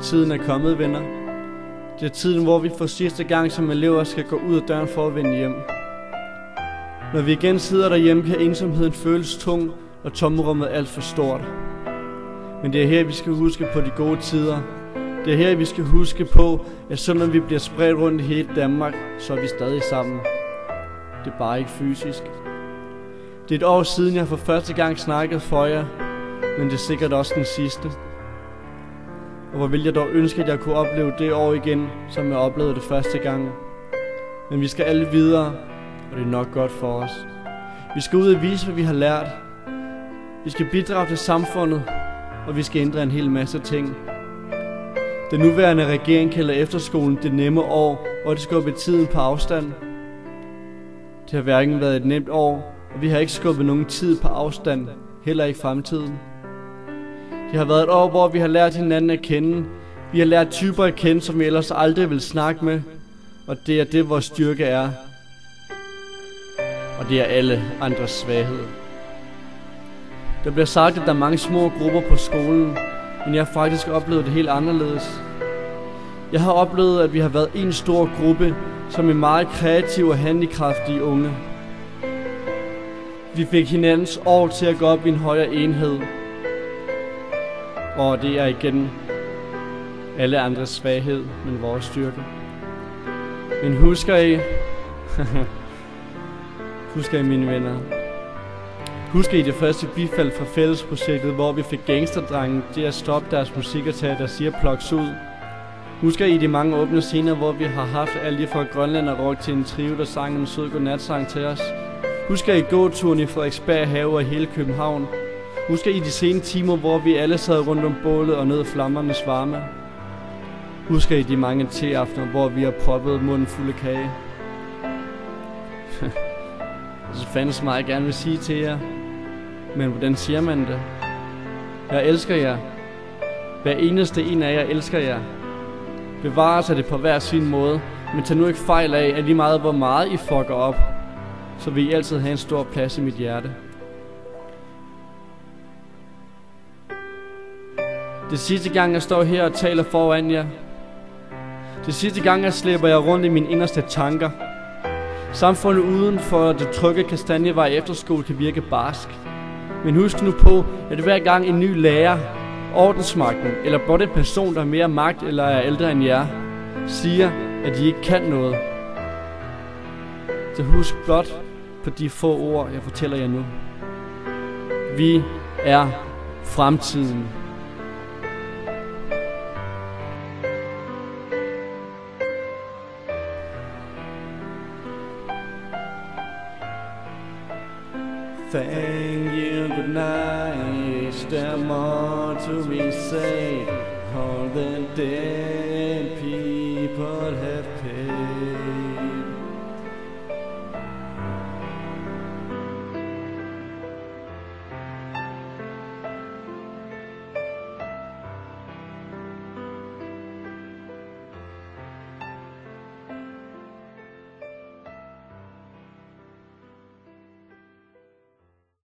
Tiden er kommet, venner. Det er tiden, hvor vi for sidste gang som elever skal gå ud af døren for at vende hjem. Når vi igen sidder derhjemme, kan ensomheden føles tung, og tomrummet alt for stort. Men det er her, vi skal huske på de gode tider. Det er her, vi skal huske på, at selvom vi bliver spredt rundt i hele Danmark, så er vi stadig sammen. Det er bare ikke fysisk. Det er et år siden, jeg for første gang snakkede for jer, men det er sikkert også den sidste. Og hvor ville jeg dog ønske, at jeg kunne opleve det år igen, som jeg oplevede det første gang. Men vi skal alle videre, og det er nok godt for os. Vi skal ud og vise, hvad vi har lært. Vi skal bidrage til samfundet, og vi skal ændre en hel masse ting. Den nuværende regering kalder efterskolen det nemme år, og det skubber tiden på afstand. Det har hverken været et nemt år, og vi har ikke skubbet nogen tid på afstand, heller ikke fremtiden. Det har været et år, hvor vi har lært hinanden at kende. Vi har lært typer at kende, som vi ellers aldrig vil snakke med, og det er det, vores styrke er. Og det er alle andres svaghed. Der bliver sagt, at der er mange små grupper på skolen, men jeg har faktisk oplevet det helt anderledes. Jeg har oplevet, at vi har været en stor gruppe, som er meget kreative og handlekraftige unge. Vi fik hinandens år til at gå op i en højere enhed. Og det er igen alle andres svaghed, men vores styrke. Men husker I, mine venner? Husker I det første bifald fra fællesprojektet, hvor vi fik gangsterdrengen til at stoppe deres musik og tage deres earplugs ud? Husker I de mange åbne scener, hvor vi har haft alle fra Grønland og Rock til en trio, der sang en sød godnatsang til os? Husker I gåturen i Frederiksberg Have og hele København? Husker I de sene timer, hvor vi alle sad rundt om bålet og nød flammernes varme? Husker I de mange teaftener, hvor vi har proppet munden fuld af kage? Så fandens meget gerne vil sige til jer. Men hvordan siger man det? Jeg elsker jer. Hver eneste en af jer elsker jer. Bevarer sig det på hver sin måde, men tag nu ikke fejl af, at lige meget hvor meget I fucker op, så vil I altid have en stor plads i mit hjerte. Det sidste gang jeg står her og taler foran jer. Det sidste gang jeg slæber jer rundt i mine inderste tanker. Samfundet uden for det trygge Kastanjevej efterskole kan virke barsk. Men husk nu på, at hver gang en ny lærer, ordensmagten eller blot en person, der har mere magt eller er ældre end jer, siger, at de ikke kan noget, så husk blot på de få ord, jeg fortæller jer nu. Vi er fremtiden. Thank you, good night. Is there more to be said?